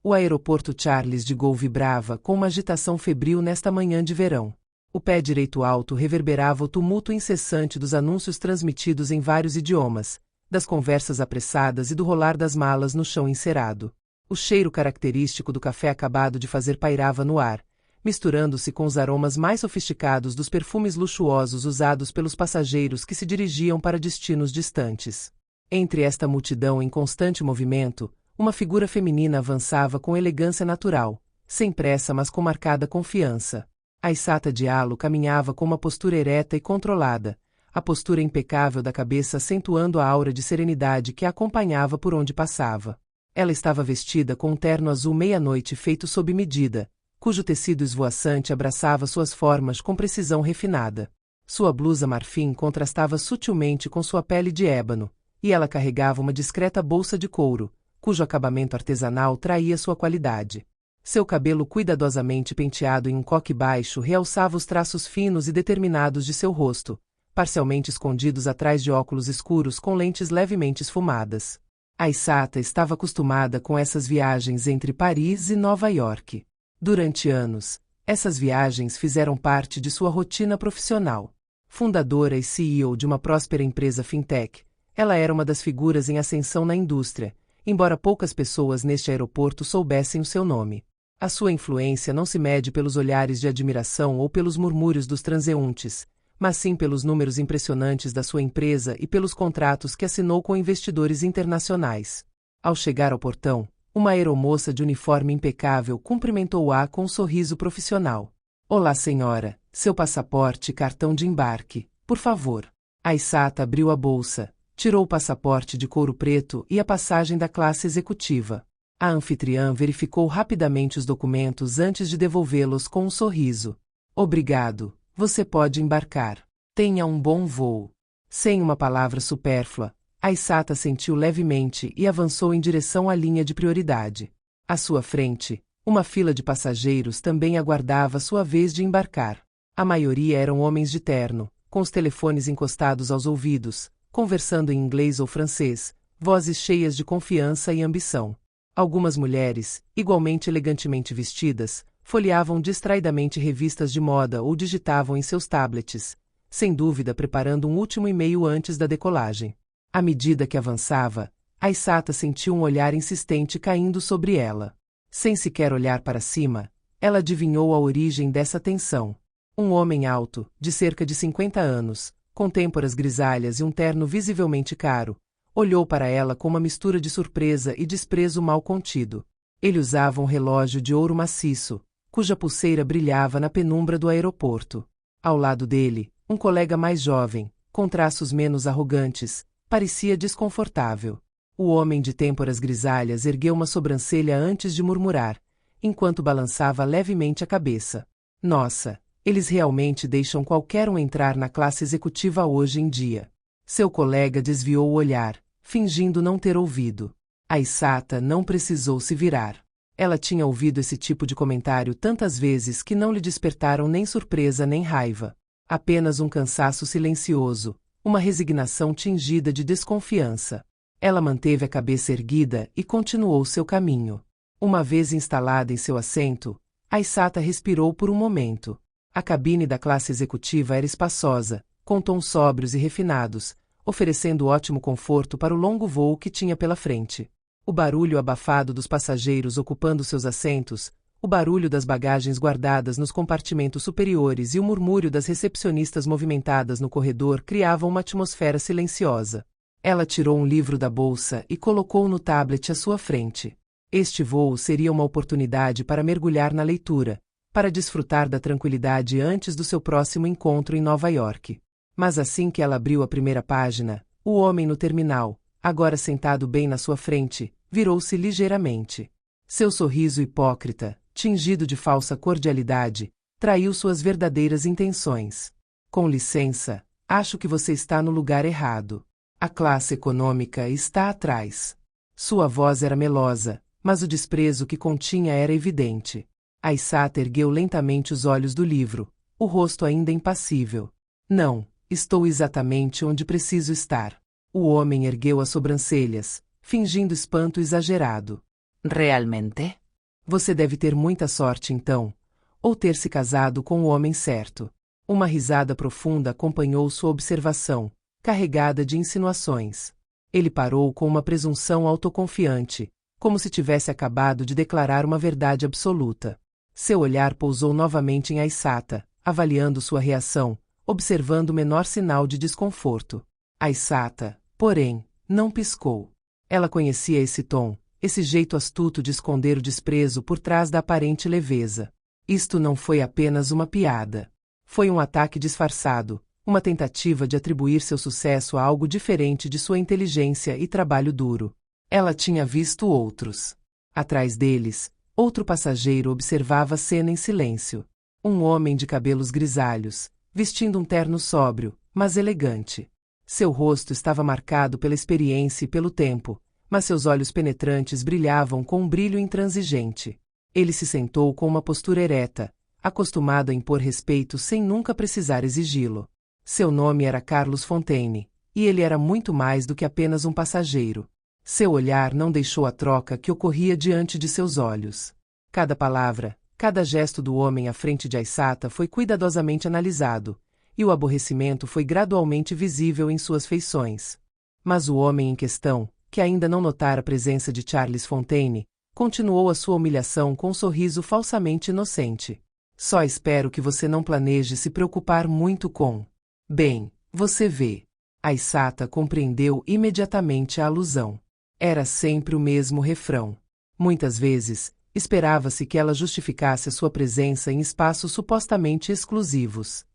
O aeroporto Charles de Gaulle vibrava com uma agitação febril nesta manhã de verão. O pé direito alto reverberava o tumulto incessante dos anúncios transmitidos em vários idiomas, das conversas apressadas e do rolar das malas no chão encerado. O cheiro característico do café acabado de fazer pairava no ar, misturando-se com os aromas mais sofisticados dos perfumes luxuosos usados pelos passageiros que se dirigiam para destinos distantes. Entre esta multidão em constante movimento, uma figura feminina avançava com elegância natural, sem pressa mas com marcada confiança. Aissata Diallo caminhava com uma postura ereta e controlada, a postura impecável da cabeça acentuando a aura de serenidade que a acompanhava por onde passava. Ela estava vestida com um terno azul meia-noite feito sob medida, cujo tecido esvoaçante abraçava suas formas com precisão refinada. Sua blusa marfim contrastava sutilmente com sua pele de ébano, e ela carregava uma discreta bolsa de couro, cujo acabamento artesanal traía sua qualidade. Seu cabelo cuidadosamente penteado em um coque baixo realçava os traços finos e determinados de seu rosto, parcialmente escondidos atrás de óculos escuros com lentes levemente esfumadas. Aissata estava acostumada com essas viagens entre Paris e Nova York. Durante anos, essas viagens fizeram parte de sua rotina profissional. Fundadora e CEO de uma próspera empresa fintech, ela era uma das figuras em ascensão na indústria, embora poucas pessoas neste aeroporto soubessem o seu nome. A sua influência não se mede pelos olhares de admiração ou pelos murmúrios dos transeuntes, mas sim pelos números impressionantes da sua empresa e pelos contratos que assinou com investidores internacionais. Ao chegar ao portão, uma aeromoça de uniforme impecável cumprimentou-a com um sorriso profissional. Olá, senhora, seu passaporte e cartão de embarque, por favor. Aissata abriu a bolsa, tirou o passaporte de couro preto e a passagem da classe executiva. A anfitriã verificou rapidamente os documentos antes de devolvê-los com um sorriso. Obrigado, você pode embarcar. Tenha um bom voo. Sem uma palavra supérflua, Aissata sentiu levemente e avançou em direção à linha de prioridade. À sua frente, uma fila de passageiros também aguardava sua vez de embarcar. A maioria eram homens de terno, com os telefones encostados aos ouvidos, conversando em inglês ou francês, vozes cheias de confiança e ambição. Algumas mulheres, igualmente elegantemente vestidas, folheavam distraidamente revistas de moda ou digitavam em seus tablets, sem dúvida preparando um último e-mail antes da decolagem. À medida que avançava, Aissata sentiu um olhar insistente caindo sobre ela. Sem sequer olhar para cima, ela adivinhou a origem dessa tensão. Um homem alto, de cerca de 50 anos, com têmporas grisalhas e um terno visivelmente caro, olhou para ela com uma mistura de surpresa e desprezo mal contido. Ele usava um relógio de ouro maciço, cuja pulseira brilhava na penumbra do aeroporto. Ao lado dele, um colega mais jovem, com traços menos arrogantes, parecia desconfortável. O homem de têmporas grisalhas ergueu uma sobrancelha antes de murmurar, enquanto balançava levemente a cabeça. Nossa, eles realmente deixam qualquer um entrar na classe executiva hoje em dia. Seu colega desviou o olhar, fingindo não ter ouvido. Aissata não precisou se virar. Ela tinha ouvido esse tipo de comentário tantas vezes que não lhe despertaram nem surpresa nem raiva. Apenas um cansaço silencioso, uma resignação tingida de desconfiança. Ela manteve a cabeça erguida e continuou seu caminho. Uma vez instalada em seu assento, Aissata respirou por um momento. A cabine da classe executiva era espaçosa, com tons sóbrios e refinados, oferecendo ótimo conforto para o longo voo que tinha pela frente. O barulho abafado dos passageiros ocupando seus assentos, o barulho das bagagens guardadas nos compartimentos superiores e o murmúrio das recepcionistas movimentadas no corredor criavam uma atmosfera silenciosa. Ela tirou um livro da bolsa e colocou-o no tablet à sua frente. Este voo seria uma oportunidade para mergulhar na leitura, para desfrutar da tranquilidade antes do seu próximo encontro em Nova York. Mas assim que ela abriu a primeira página, o homem no terminal, agora sentado bem na sua frente, virou-se ligeiramente. Seu sorriso hipócrita, tingido de falsa cordialidade, traiu suas verdadeiras intenções. Com licença, acho que você está no lugar errado. A classe econômica está atrás. Sua voz era melosa, mas o desprezo que continha era evidente. Aissata ergueu lentamente os olhos do livro, o rosto ainda impassível. Não, estou exatamente onde preciso estar. O homem ergueu as sobrancelhas, fingindo espanto exagerado. ¿Realmente? Você deve ter muita sorte então, ou ter se casado com o homem certo. Uma risada profunda acompanhou sua observação, carregada de insinuações. Ele parou com uma presunção autoconfiante, como se tivesse acabado de declarar uma verdade absoluta. Seu olhar pousou novamente em Aissata, avaliando sua reação, observando o menor sinal de desconforto. Aissata, porém, não piscou. Ela conhecia esse tom, esse jeito astuto de esconder o desprezo por trás da aparente leveza. Isto não foi apenas uma piada. Foi um ataque disfarçado, uma tentativa de atribuir seu sucesso a algo diferente de sua inteligência e trabalho duro. Ela tinha visto outros. Atrás deles, outro passageiro observava a cena em silêncio. Um homem de cabelos grisalhos, vestindo um terno sóbrio, mas elegante. Seu rosto estava marcado pela experiência e pelo tempo, mas seus olhos penetrantes brilhavam com um brilho intransigente. Ele se sentou com uma postura ereta, acostumado a impor respeito sem nunca precisar exigi-lo. Seu nome era Carlos Fontaine, e ele era muito mais do que apenas um passageiro. Seu olhar não deixou a troca que ocorria diante de seus olhos. Cada palavra, cada gesto do homem à frente de Aissata foi cuidadosamente analisado, e o aborrecimento foi gradualmente visível em suas feições. Mas o homem em questão, que ainda não notara a presença de Charles Fontaine, continuou a sua humilhação com um sorriso falsamente inocente. Só espero que você não planeje se preocupar muito com... Bem, você vê. Aissata compreendeu imediatamente a alusão. Era sempre o mesmo refrão. Muitas vezes, esperava-se que ela justificasse a sua presença em espaços supostamente exclusivos.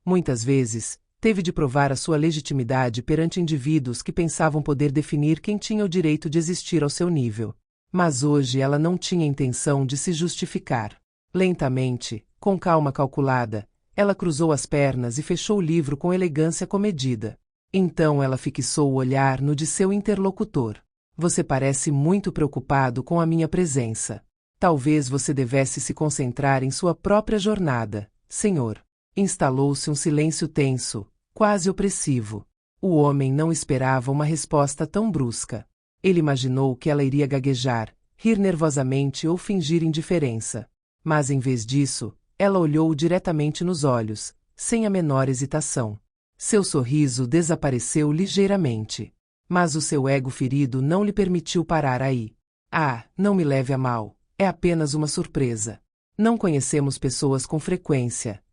Muitas vezes, teve de provar a sua legitimidade perante indivíduos que pensavam poder definir quem tinha o direito de existir ao seu nível. Mas hoje ela não tinha intenção de se justificar. Lentamente, com calma calculada, ela cruzou as pernas e fechou o livro com elegância comedida. Então ela fixou o olhar no de seu interlocutor. Você parece muito preocupado com a minha presença. Talvez você devesse se concentrar em sua própria jornada, senhor. Instalou-se um silêncio tenso, quase opressivo. O homem não esperava uma resposta tão brusca. Ele imaginou que ela iria gaguejar, rir nervosamente ou fingir indiferença. Mas em vez disso, ela olhou-o diretamente nos olhos, sem a menor hesitação. Seu sorriso desapareceu ligeiramente. Mas o seu ego ferido não lhe permitiu parar aí. Ah, não me leve a mal, é apenas uma surpresa. Não conhecemos pessoas com frequência.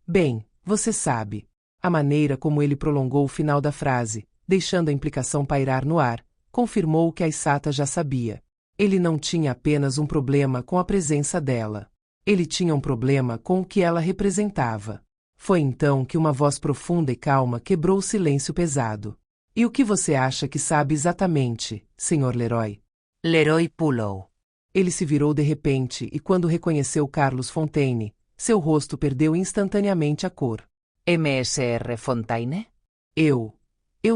Bem, você sabe. A maneira como ele prolongou o final da frase, deixando a implicação pairar no ar, confirmou o que Aissata já sabia. Ele não tinha apenas um problema com a presença dela. Ele tinha um problema com o que ela representava. Foi então que uma voz profunda e calma quebrou o silêncio pesado. E o que você acha que sabe exatamente, Sr. Leroy? Leroy pulou. Ele se virou de repente e quando reconheceu Carlos Fontaine, seu rosto perdeu instantaneamente a cor. Mr. Fontaine? Eu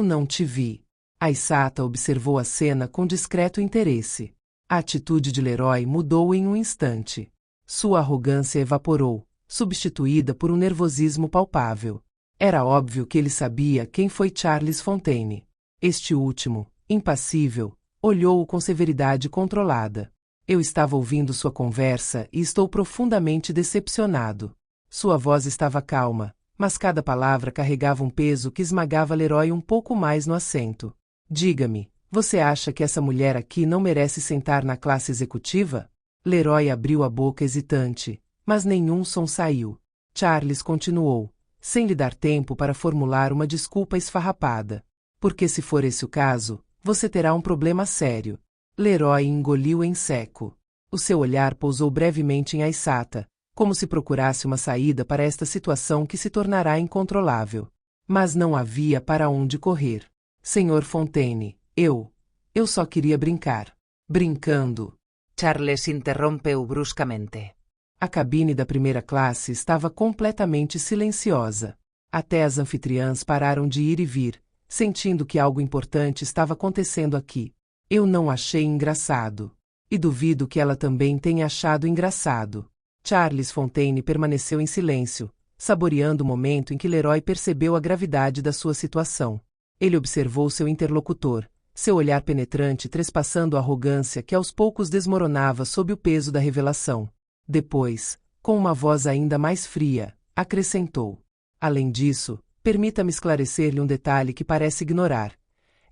não te vi. Aissata observou a cena com discreto interesse. A atitude de Leroy mudou em um instante. Sua arrogância evaporou, substituída por um nervosismo palpável. Era óbvio que ele sabia quem foi Charles Fontaine. Este último, impassível, olhou-o com severidade controlada. Eu estava ouvindo sua conversa e estou profundamente decepcionado. Sua voz estava calma, mas cada palavra carregava um peso que esmagava Leroy um pouco mais no assento. Diga-me, você acha que essa mulher aqui não merece sentar na classe executiva? Leroy abriu a boca hesitante, mas nenhum som saiu. Charles continuou, sem lhe dar tempo para formular uma desculpa esfarrapada. Porque se for esse o caso, você terá um problema sério. Leroy engoliu em seco. O seu olhar pousou brevemente em Aissata, como se procurasse uma saída para esta situação que se tornará incontrolável. Mas não havia para onde correr. Senhor Fontaine, eu só queria brincar. Brincando. Charles interrompeu bruscamente. A cabine da primeira classe estava completamente silenciosa. Até as anfitriãs pararam de ir e vir, sentindo que algo importante estava acontecendo aqui. Eu não achei engraçado. E duvido que ela também tenha achado engraçado. Charles Fontaine permaneceu em silêncio, saboreando o momento em que Leroy percebeu a gravidade da sua situação. Ele observou seu interlocutor, seu olhar penetrante trespassando a arrogância que aos poucos desmoronava sob o peso da revelação. Depois, com uma voz ainda mais fria, acrescentou: além disso, permita-me esclarecer-lhe um detalhe que parece ignorar.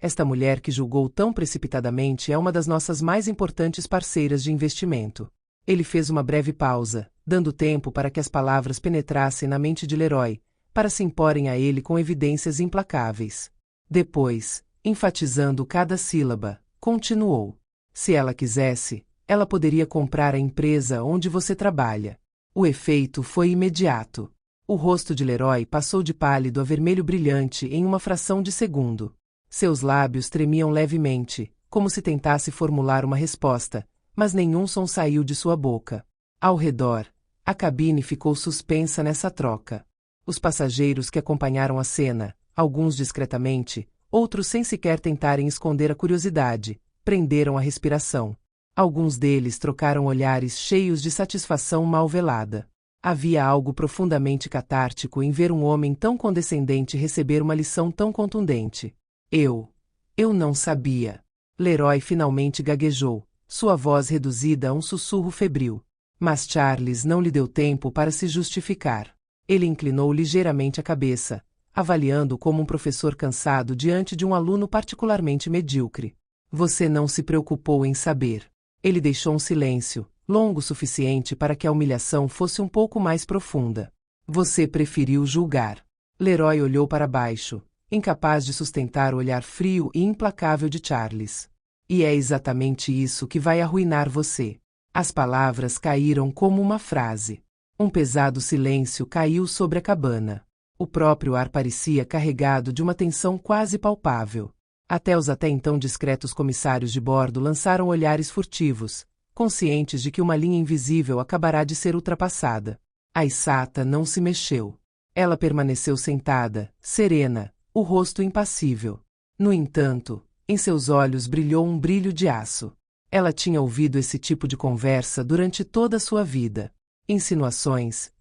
Esta mulher que julgou tão precipitadamente é uma das nossas mais importantes parceiras de investimento. Ele fez uma breve pausa, dando tempo para que as palavras penetrassem na mente de Leroy, para se imporem a ele com evidências implacáveis. Depois, enfatizando cada sílaba, continuou: se ela quisesse, ela poderia comprar a empresa onde você trabalha. O efeito foi imediato. O rosto de Leroy passou de pálido a vermelho brilhante em uma fração de segundo. Seus lábios tremiam levemente, como se tentasse formular uma resposta, mas nenhum som saiu de sua boca. Ao redor, a cabine ficou suspensa nessa troca. Os passageiros que acompanharam a cena, alguns discretamente, outros sem sequer tentarem esconder a curiosidade, prenderam a respiração. Alguns deles trocaram olhares cheios de satisfação mal velada. Havia algo profundamente catártico em ver um homem tão condescendente receber uma lição tão contundente. Eu não sabia. Leroy finalmente gaguejou, sua voz reduzida a um sussurro febril. Mas Charles não lhe deu tempo para se justificar. Ele inclinou ligeiramente a cabeça, avaliando como um professor cansado diante de um aluno particularmente medíocre. Você não se preocupou em saber. Ele deixou um silêncio, longo o suficiente para que a humilhação fosse um pouco mais profunda. Você preferiu julgar. Leroy olhou para baixo, incapaz de sustentar o olhar frio e implacável de Charles. E é exatamente isso que vai arruinar você. As palavras caíram como uma frase. Um pesado silêncio caiu sobre a cabana. O próprio ar parecia carregado de uma tensão quase palpável. Até os até então discretos comissários de bordo lançaram olhares furtivos, conscientes de que uma linha invisível acabará de ser ultrapassada. A Isata não se mexeu. Ela permaneceu sentada, serena, o rosto impassível. No entanto, em seus olhos brilhou um brilho de aço. Ela tinha ouvido esse tipo de conversa durante toda a sua vida. Insinuações,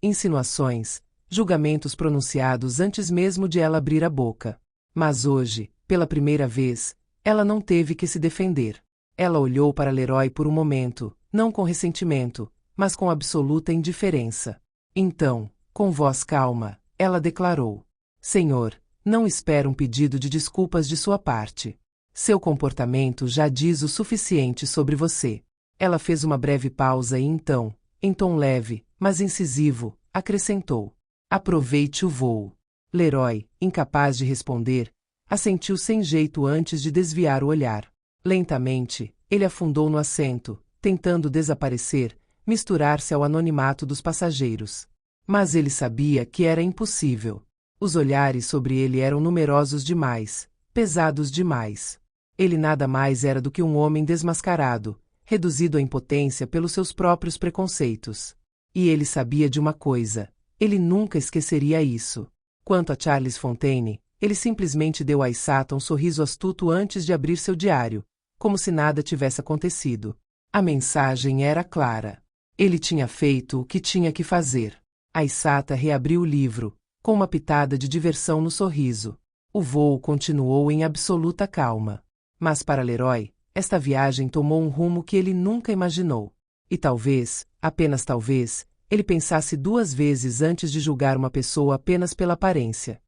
julgamentos pronunciados antes mesmo de ela abrir a boca. Mas hoje, pela primeira vez, ela não teve que se defender. Ela olhou para Leroy por um momento, não com ressentimento, mas com absoluta indiferença. Então, com voz calma, ela declarou: Senhor, não espero um pedido de desculpas de sua parte. Seu comportamento já diz o suficiente sobre você. Ela fez uma breve pausa e então, em tom leve, mas incisivo, acrescentou: aproveite o voo. Leroy, incapaz de responder, assentiu sem jeito antes de desviar o olhar. Lentamente, ele afundou no assento, tentando desaparecer, misturar-se ao anonimato dos passageiros. Mas ele sabia que era impossível. Os olhares sobre ele eram numerosos demais, pesados demais. Ele nada mais era do que um homem desmascarado, reduzido à impotência pelos seus próprios preconceitos. E ele sabia de uma coisa: ele nunca esqueceria isso. Quanto a Charles Fontaine, ele simplesmente deu a Isata um sorriso astuto antes de abrir seu diário, como se nada tivesse acontecido. A mensagem era clara. Ele tinha feito o que tinha que fazer. A Isata reabriu o livro, com uma pitada de diversão no sorriso. O voo continuou em absoluta calma. Mas para Leroy, esta viagem tomou um rumo que ele nunca imaginou. E talvez, apenas talvez, ele pensasse duas vezes antes de julgar uma pessoa apenas pela aparência.